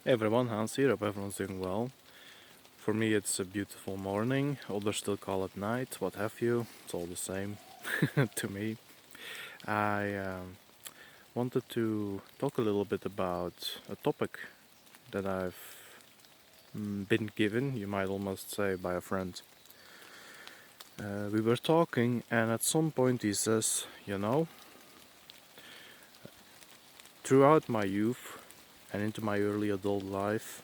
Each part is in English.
Hey everyone, Hans here. Hope everyone's doing well. For me, it's a beautiful morning. Others still call it night, what have you. It's all the same to me. I wanted to talk a little bit about a topic that I've been given, you might almost say, by a friend. We were talking, and at some point he says, throughout my youth and into my early adult life,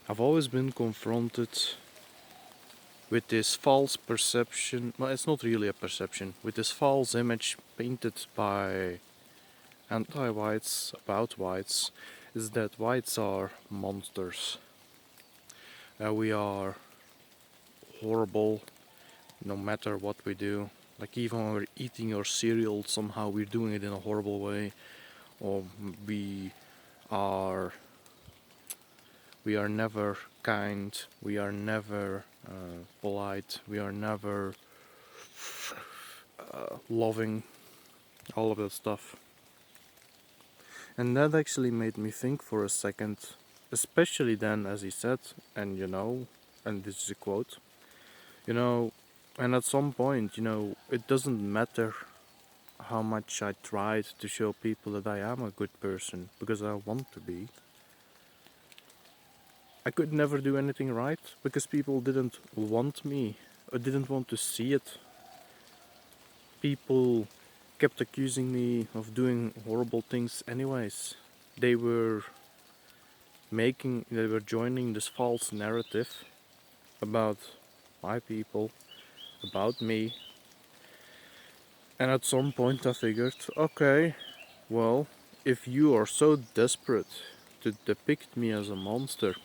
I've always been confronted with this false perception. Well, it's not really a perception, with this false image painted by anti-whites about whites, is that whites are monsters. We are horrible no matter what we do. Like even when we're eating your cereal, somehow we're doing it in a horrible way, or we are we are never kind, we are never polite, we are never loving, all of that stuff. And that actually made me think for a second, especially then, as he said, and and this is a quote, you know, and at some point, it doesn't matter how much I tried to show people that I am a good person because I want to be. I could never do anything right because people didn't want me or didn't want to see it. People kept accusing me of doing horrible things anyways. They were they were joining this false narrative about my people, about me. And at some point I figured, okay, well, if you are so desperate to depict me as a monster,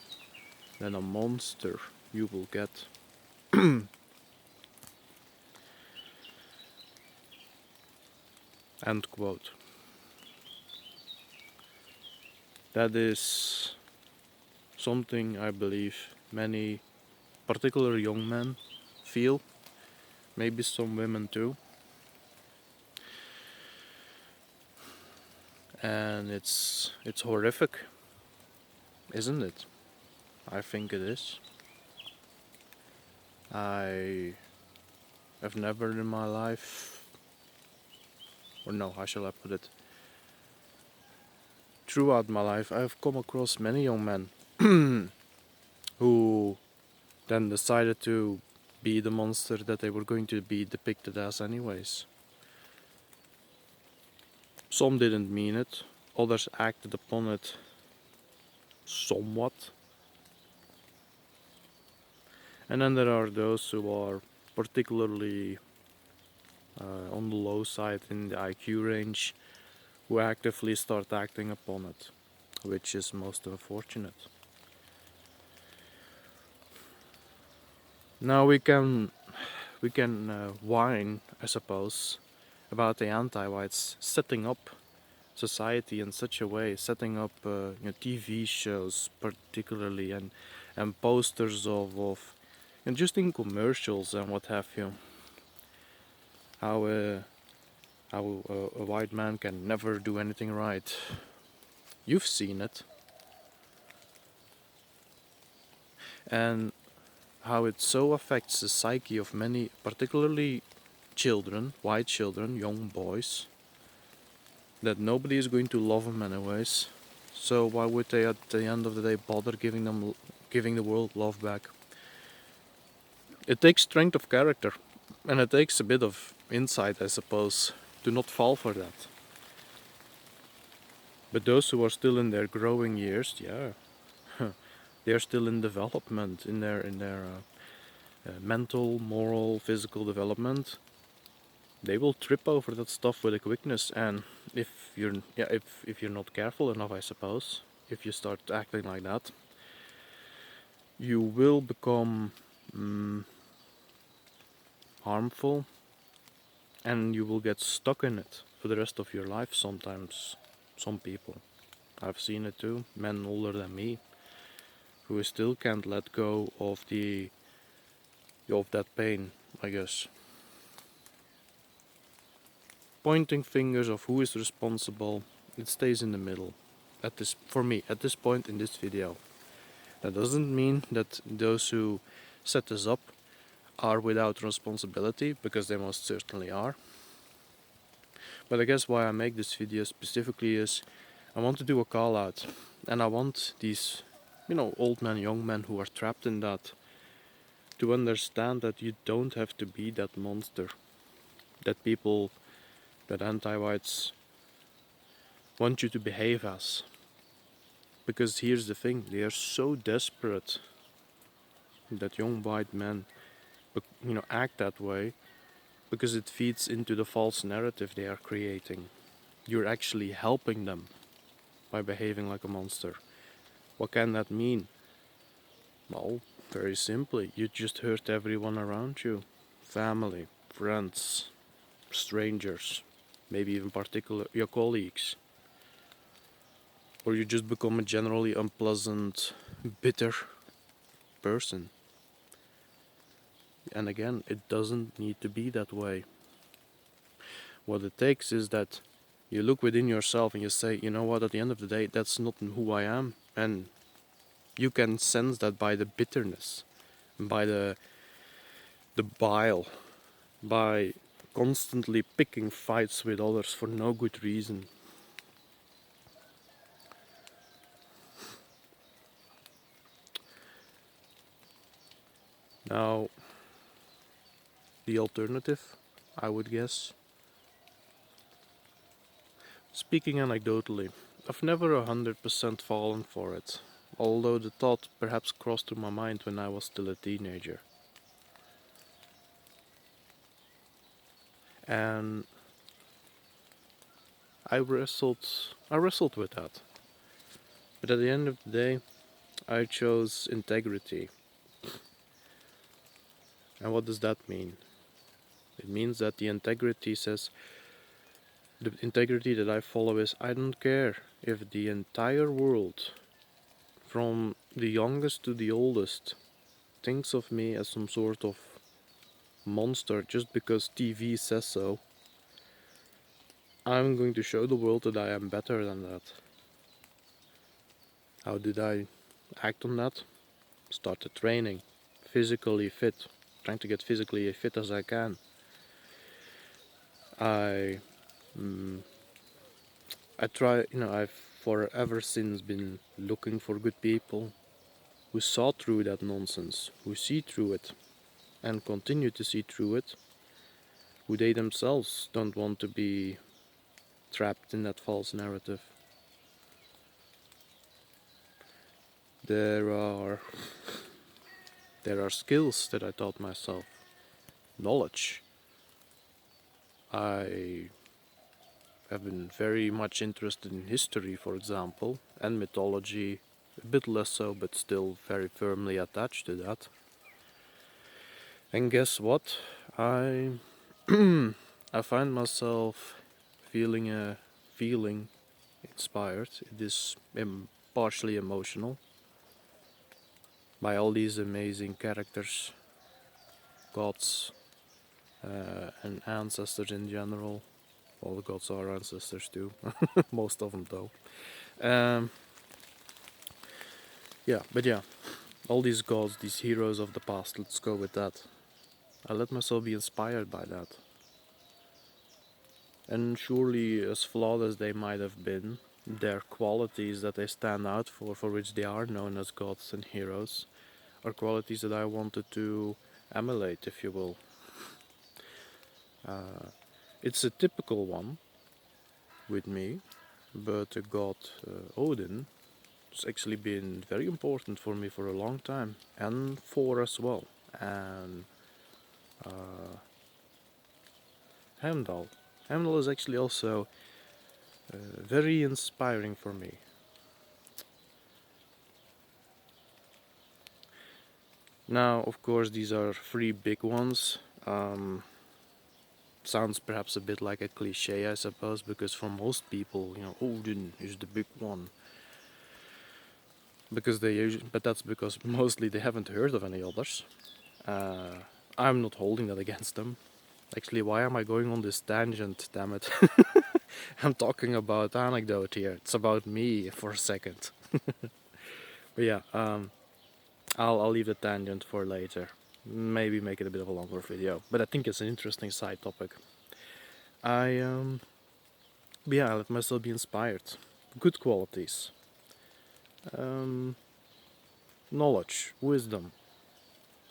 then a monster you will get. End quote. That is something I believe many, particular young men, feel. Maybe some women too. And it's horrific, isn't it? I think it is. I have never in my life, or no, how shall I put it? Throughout my life, I've come across many young men who then decided to be the monster that they were going to be depicted as, anyways. Some didn't mean it, others acted upon it somewhat. And then there are those who are particularly on the low side in the IQ range who actively start acting upon it, which is most unfortunate. Now we can whine, I suppose, about the anti-whites setting up society in such a way, setting up TV shows particularly, and posters of and just in commercials and what have you. How a white man can never do anything right. You've seen it. And how it so affects the psyche of many, particularly children, white children, young boys, that nobody is going to love them anyways. So why would they at the end of the day bother giving the world love back? It takes strength of character, and it takes a bit of insight, I suppose, to not fall for that. But those who are still in their growing years, yeah, they are still in development, in their mental, moral, physical development. They will trip over that stuff with a quickness, and if you're not careful enough, I suppose, if you start acting like that, you will become harmful, and you will get stuck in it for the rest of your life. Sometimes, some people, I've seen it too, men older than me, who still can't let go of that pain, I guess. Pointing fingers of who is responsible, it stays in the middle. for me at this point in this video. That doesn't mean that those who set this up are without responsibility, because they most certainly are. But I guess why I make this video specifically is I want to do a call out, and I want these, old men, young men who are trapped in that, to understand that you don't have to be that monster that people, that anti-whites want you to behave as. Because here's the thing, they are so desperate that young white men, act that way, because it feeds into the false narrative they are creating. You're actually helping them by behaving like a monster. What can that mean? Well, very simply, you just hurt everyone around you. Family, friends, strangers, maybe even particular your colleagues. Or you just become a generally unpleasant, bitter person. And again, it doesn't need to be that way. What it takes is that you look within yourself and you say, you know what, at the end of the day, that's not who I am. And you can sense that by the bitterness, by the bile, by constantly picking fights with others for no good reason. Now, the alternative, I would guess. Speaking anecdotally, I've never 100% fallen for it, although the thought perhaps crossed through my mind when I was still a teenager. And I wrestled with that. But at the end of the day, I chose integrity. And what does that mean? It means that the integrity that I follow is, I don't care if the entire world, from the youngest to the oldest, thinks of me as some sort of monster just because TV says so. I'm going to show the world that I am better than that. How did I act on that? Started training, physically fit, trying to get physically as fit as I can. I try, I've forever since been looking for good people who saw through that nonsense, who see through it and continue to see through it, who they themselves don't want to be trapped in that false narrative. There are skills that I taught myself, knowledge. I have been very much interested in history, for example, and mythology, a bit less so, but still very firmly attached to that. And guess what? I I find myself feeling inspired. It is partially emotional by all these amazing characters, gods, and ancestors in general. All the gods are ancestors too, most of them though. Yeah, all these gods, these heroes of the past, let's go with that. I let myself be inspired by that. And surely, as flawed as they might have been, their qualities that they stand out for which they are known as gods and heroes, are qualities that I wanted to emulate, if you will. It's a typical one with me, but the god Odin has actually been very important for me for a long time, and Thor as well, and Heimdall. Heimdall is actually also very inspiring for me. Now, of course, these are three big ones. Sounds perhaps a bit like a cliche, I suppose, because for most people, Odin is the big one. But that's because mostly they haven't heard of any others. I'm not holding that against them. Actually, why am I going on this tangent? Damn it! I'm talking about anecdote here. It's about me for a second. But yeah, I'll leave the tangent for later. Maybe make it a bit of a longer video. But I think it's an interesting side topic. I but yeah, I let myself be inspired. Good qualities. Um, Knowledge, wisdom,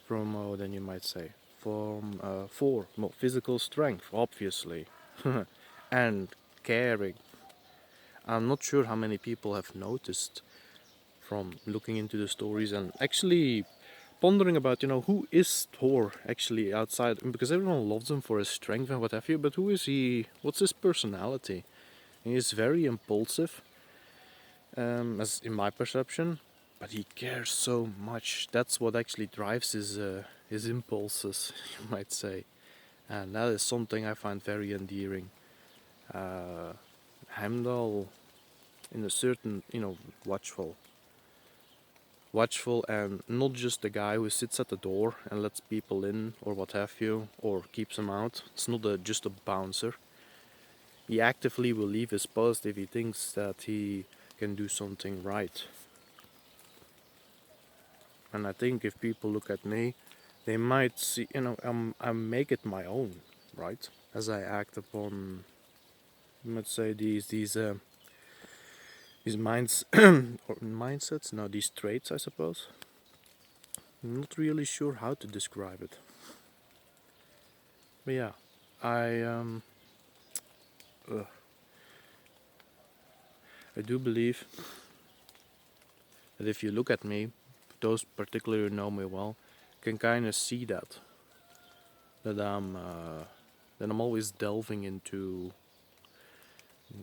from then you might say. From for no, physical strength, obviously, and caring. I'm not sure how many people have noticed from looking into the stories and actually pondering about, who is Thor actually outside? Because everyone loves him for his strength and what have you, but who is he? What's his personality? He is very impulsive, as in my perception, but he cares so much. That's what actually drives his impulses, you might say, and that is something I find very endearing. Uh, Heimdall, in a certain, watchful. Watchful and not just the guy who sits at the door and lets people in or what have you, or keeps them out. It's not just a bouncer. He actively will leave his post if he thinks that he can do something right. And I think if people look at me, they might see, I make it my own, right? As I act upon, let's say, these minds or mindsets, no, these traits, I suppose. I'm not really sure how to describe it. But yeah, I uh, I do believe that if you look at me, those particularly who know me well, can kind of see that I'm always delving into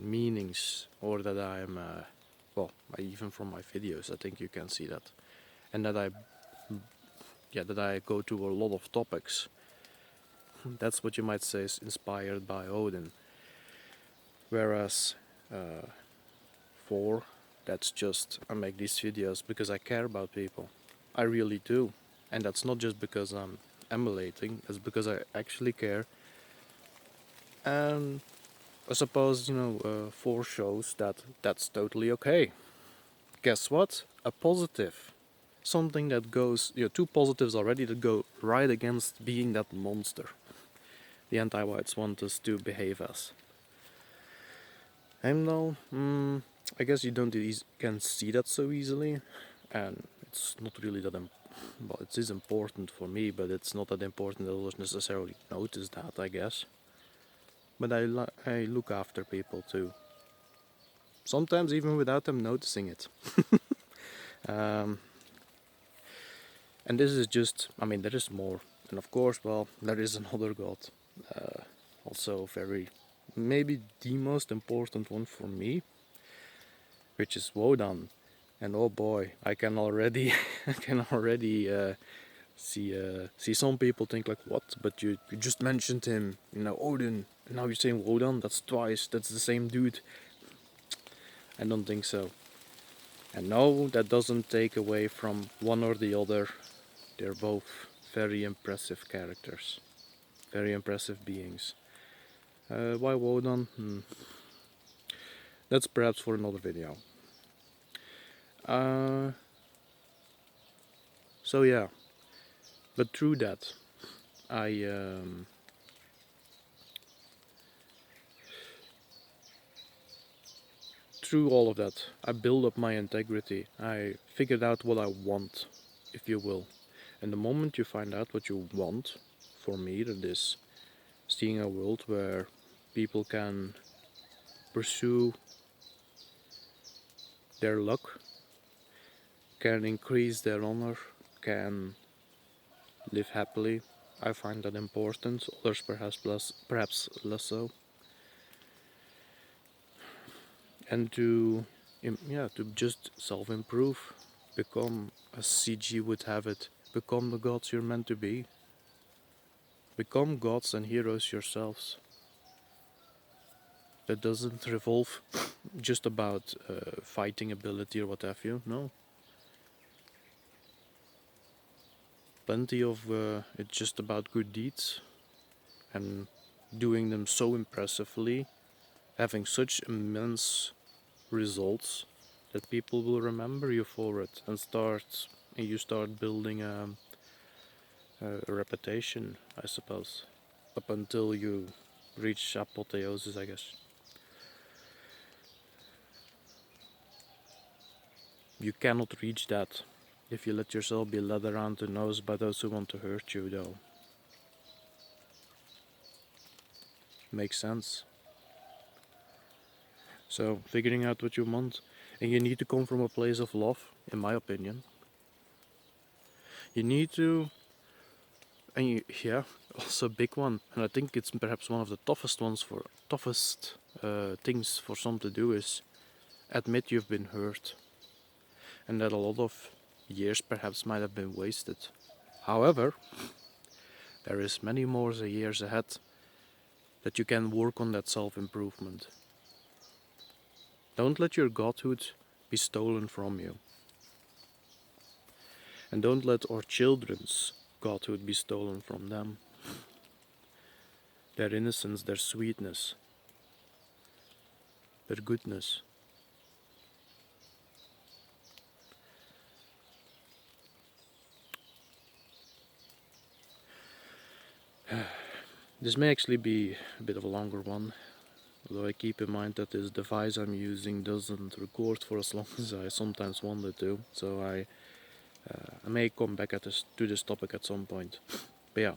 meanings, or that I'm even from my videos, I think you can see that, and that I go to a lot of topics. That's what you might say is inspired by Odin, whereas for that's just I make these videos because I care about people. I really do. And that's not just because I'm emulating, it's because I actually care. And I suppose, 4 shows that's totally okay. Guess what? A positive. Something that goes, 2 positives already that go right against being that monster the anti-whites want us to behave as. And now, I guess you don't can see that so easily, and it's not really that well, it is important for me, but it's not that important that others necessarily notice that, I guess. But I look after people too. Sometimes even without them noticing it. um, and this is just, there is more. And of course, well, there is another god. Also very, maybe the most important one for me, which is Wodan. And oh boy, I can already, I can already see some people think like, what? But you just mentioned him, Odin, and now you're saying Wodan. That's twice. That's the same dude. I don't think so. And no, that doesn't take away from one or the other. They're both very impressive characters, very impressive beings. Why Wodan? That's perhaps for another video. So yeah, but through that, I through all of that, I build up my integrity. I figured out what I want, if you will. And the moment you find out what you want, for me, that is seeing a world where people can pursue their luck, can increase their honor, can live happily. I find that important. Others perhaps less so. And to just self-improve, become, as CG would have it, become the gods you're meant to be. Become gods and heroes yourselves. That doesn't revolve just about fighting ability or what have you. No. Plenty of it's just about good deeds and doing them so impressively having such immense results that people will remember you for it and you start building a reputation, I suppose, up until you reach apotheosis, I guess. You cannot reach that if you let yourself be led around the nose by those who want to hurt you, though. Makes sense. So, figuring out what you want, and you need to come from a place of love, in my opinion. You need to, yeah, also a big one, and I think it's perhaps one of the toughest things for some to do is admit you've been hurt, and that a lot of years perhaps might have been wasted. However, there is many more years ahead that you can work on that self-improvement. Don't let your godhood be stolen from you. And don't let our children's godhood be stolen from them. Their innocence, their sweetness, their goodness. This may actually be a bit of a longer one, although I keep in mind that this device I'm using doesn't record for as long as I sometimes want it to, so I may come back to this topic at some point. But yeah,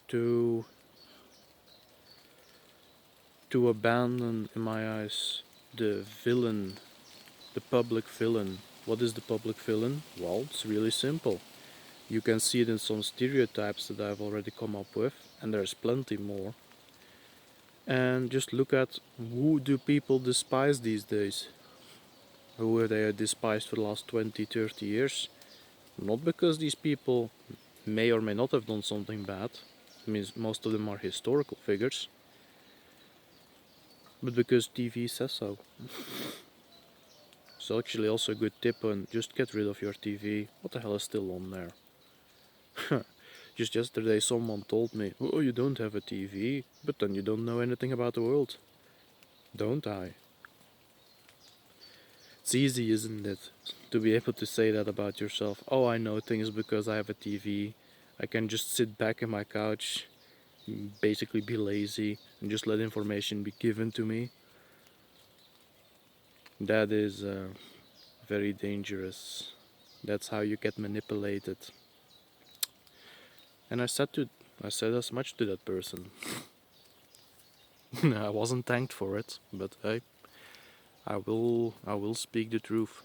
to abandon, in my eyes, the villain, the public villain. What is the public villain? Well, it's really simple. You can see it in some stereotypes that I've already come up with, and there's plenty more. And just look at who do people despise these days? Who were they despised for the last 20, 30 years? Not because these people may or may not have done something bad. I mean, most of them are historical figures. But because TV says so. So actually also a good tip on just get rid of your TV. What the hell is still on there? Just yesterday someone told me, oh, you don't have a TV, but then you don't know anything about the world. Don't I? It's easy, isn't it, to be able to say that about yourself. Oh, I know things because I have a TV. I can just sit back in my couch, basically be lazy, and just let information be given to me. That is very dangerous. That's how you get manipulated. And I said as much to that person. I wasn't thanked for it, but hey, I will speak the truth,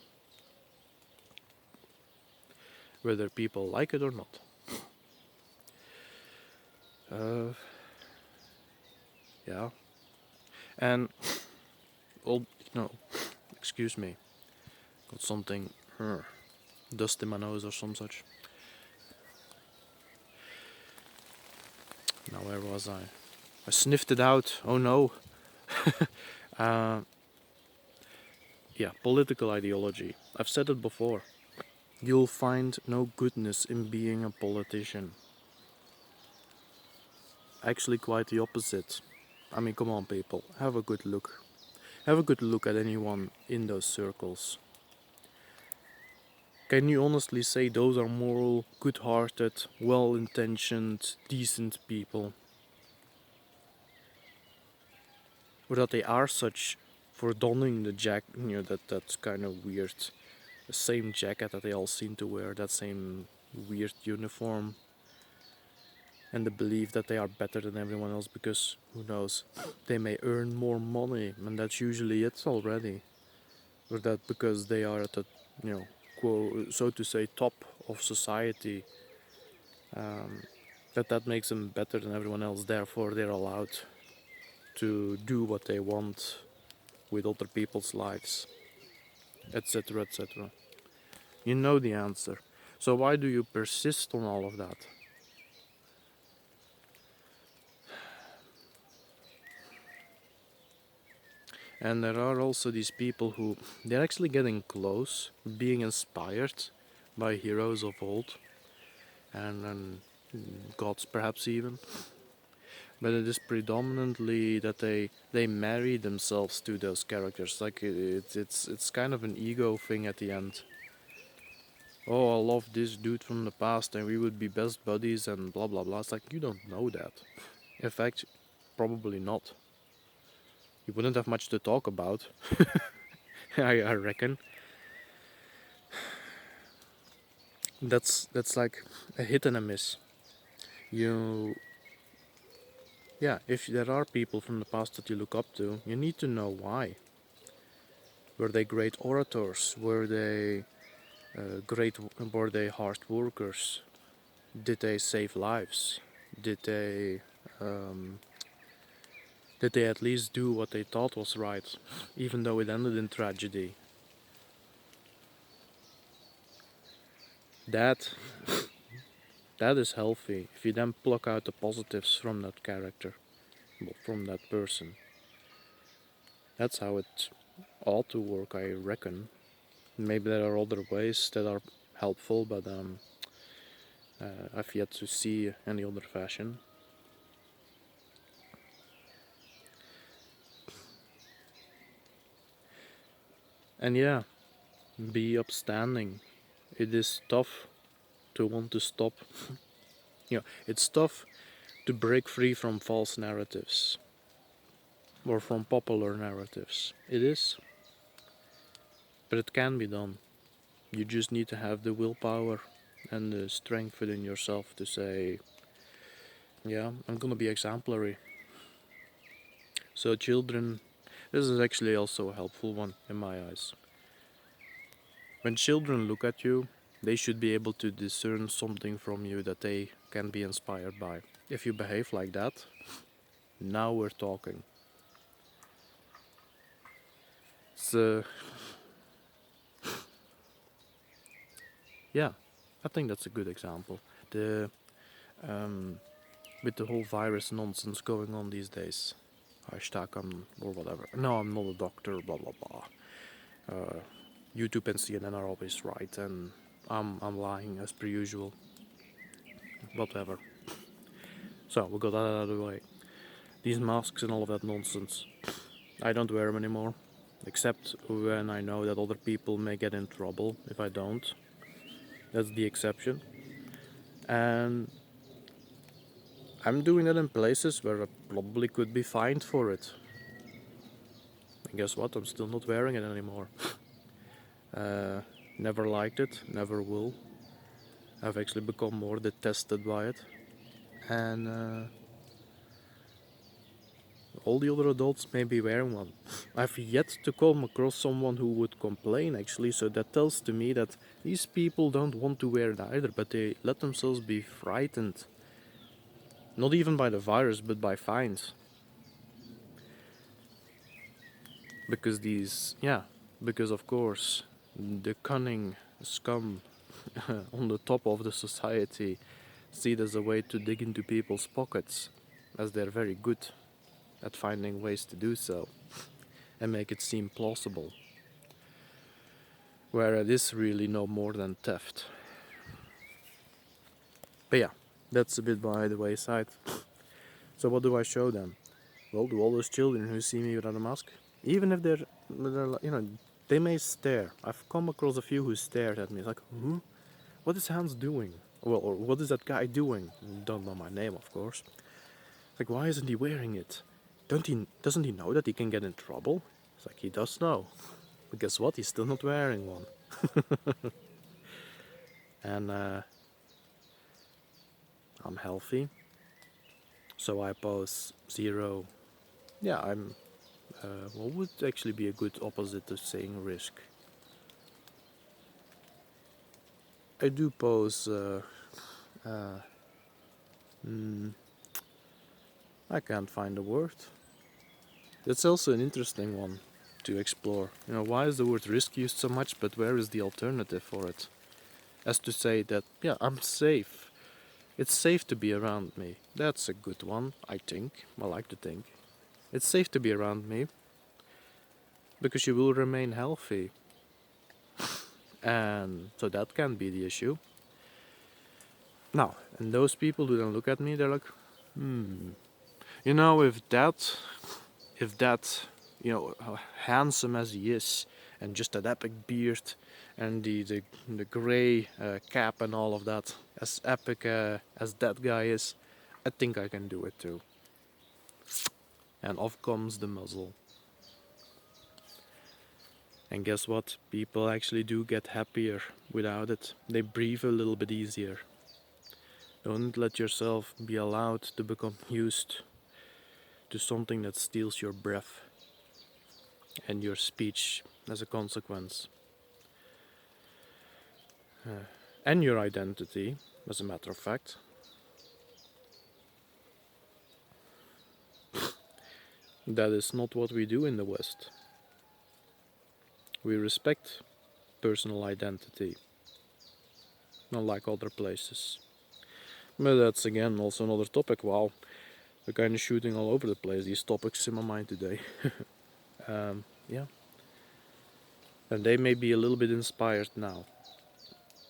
whether people like it or not. Yeah, and well, no, excuse me, got something dust in my nose or some such. Now where was I? I sniffed it out. Oh no. Yeah, political ideology. I've said it before. You'll find no goodness in being a politician. Actually, quite the opposite. I mean, come on, people. Have a good look. Have a good look at anyone in those circles. Can you honestly say those are moral, good-hearted, well-intentioned, decent people? Or that they are such for donning the that kind of weird, the same jacket that they all seem to wear, that same weird uniform, and the belief that they are better than everyone else because, who knows, they may earn more money, and that's usually it already. Or that because they are at the, so to say, top of society, that makes them better than everyone else, therefore they're allowed to do what they want with other people's lives, etc., etc. You know the answer. So why do you persist on all of that? And there are also these people who they're actually getting close, being inspired by heroes of old, and gods perhaps even. but it is predominantly that they marry themselves to those characters. Like it's kind of an ego thing at the end. Oh, I love this dude from the past, and we would be best buddies, and blah blah blah. It's like you don't know that. In fact, probably not. You wouldn't have much to talk about. I reckon. That's like a hit and a miss. You Yeah, if there are people from the past that you look up to, you need to know why. Were they great orators? Were they hard workers? Did they save lives? Did they um, did they at least do what they thought was right, even though it ended in tragedy? That that is healthy. If you then pluck out the positives from that character, well, from that person, that's how it ought to work, I reckon. Maybe there are other ways that are helpful, but I've yet to see any other fashion. And yeah, be upstanding. It is tough to want to stop. It's tough to break free from false narratives or from popular narratives. It is, but it can be done. You just need to have the willpower and the strength within yourself to say, yeah, I'm gonna be exemplary. So, children, this is actually also a helpful one in my eyes. When children look at you, they should be able to discern something from you that they can be inspired by. If you behave like that, now we're talking. So, yeah, I think that's a good example. The um, with the whole virus nonsense going on these days. Hashtag or whatever. No, I'm not a doctor. Blah blah blah. YouTube and CNN are always right, and I'm lying as per usual. Whatever. So we got that out of the way. These masks and all of that nonsense. I don't wear them anymore, except when I know that other people may get in trouble if I don't. That's the exception. And I'm doing it in places where I probably could be fined for it. And guess what? I'm still not wearing it anymore. Uh, Never liked it, never will. I've actually become more detested by it. And all the other adults may be wearing one. I've yet to come across someone who would complain actually, so that tells to me that these people don't want to wear it either, but they let themselves be frightened. Not even by the virus, but by fines. Because of course, the cunning scum on the top of the society see it as a way to dig into people's pockets, as they're very good at finding ways to do so and make it seem plausible. Where it is really no more than theft. But yeah, that's a bit by the wayside. So what do I show them? Well, to all those children who see me without a mask, even if they may stare. I've come across a few who stared at me like, what is Hans doing? Well, or what is that guy doing? Don't know my name, of course. Like, why isn't he wearing it? Doesn't he know that he can get in trouble? It's like, he does know. But guess what? He's still not wearing one. And I'm healthy, so I pose zero. Yeah, I'm. What would actually be a good opposite to saying risk? I do pose. Uh, mm, I can't find a word. That's also an interesting one to explore. Why is the word risk used so much, but where is the alternative for it? As to say that, yeah, I'm safe. It's safe to be around me. That's a good one, I think. I like to think. It's safe to be around me because you will remain healthy. And so that can be the issue. Now, and those people who then look at me, they're like, You know, if that, handsome as he is, and just that epic beard, and the gray cap and all of that, as epic as that guy is, I think I can do it too. And off comes the muzzle. And guess what? People actually do get happier without it. They breathe a little bit easier. Don't let yourself be allowed to become used to something that steals your breath and your speech as a consequence. And your identity, as a matter of fact. That is not what we do in the West. We respect personal identity, unlike other places. But that's again also another topic. Wow, we're kind of shooting all over the place. These topics in my mind today. Yeah. And they may be a little bit inspired now.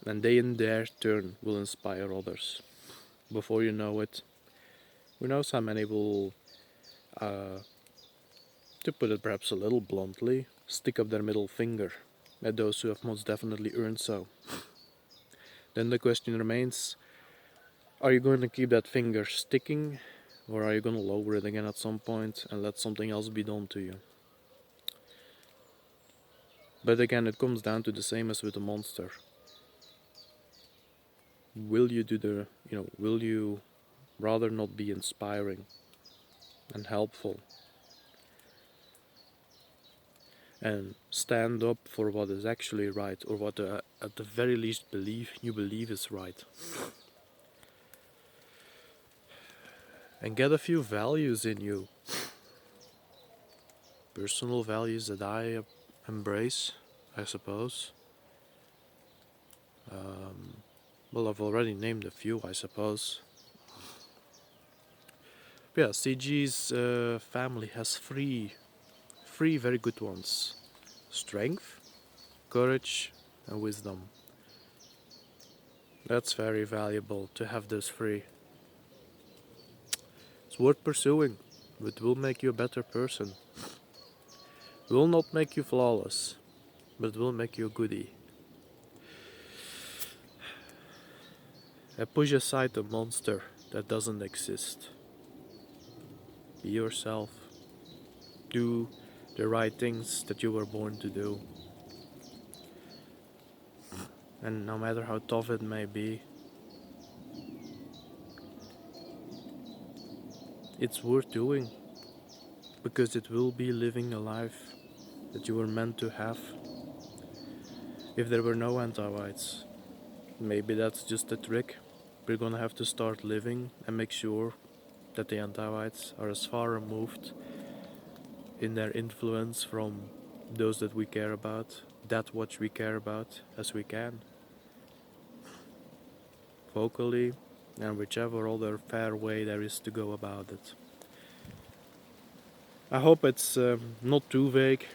And they in their turn will inspire others. Before you know it, who knows how many will, to put it perhaps a little bluntly, stick up their middle finger at those who have most definitely earned so. Then the question remains, are you going to keep that finger sticking, or are you going to lower it again at some point and let something else be done to you? But again, it comes down to the same as with the monster. Will you will you rather not be inspiring and helpful and stand up for what is actually right, or what at the very least you believe is right? And get a few values in you. Personal values that I embrace, I suppose. Well, I've already named a few, I suppose. But yeah, CG's family has three very good ones: strength, courage, and wisdom. That's very valuable to have those three. It's worth pursuing. It will make you a better person. It will not make you flawless, but it will make you a goodie. And push aside the monster that doesn't exist. Be yourself. Do the right things that you were born to do. And no matter how tough it may be, it's worth doing. Because it will be living a life that you were meant to have. If there were no anti-whites, maybe that's just the trick. We're gonna have to start living and make sure that the anti-whites are as far removed in their influence from those that we care about, that which we care about, as we can. Vocally, and whichever other fair way there is to go about it. I hope it's not too vague.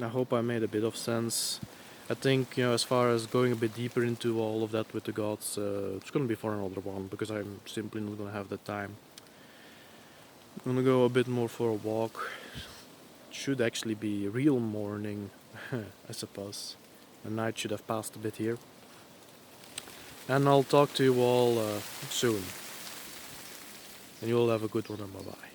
I hope I made a bit of sense. I think, as far as going a bit deeper into all of that with the gods, it's gonna be for another one, because I'm simply not gonna have the time. I'm gonna go a bit more for a walk. It should actually be real morning, I suppose. The night should have passed a bit here. And I'll talk to you all soon. And you all have a good one, and bye bye.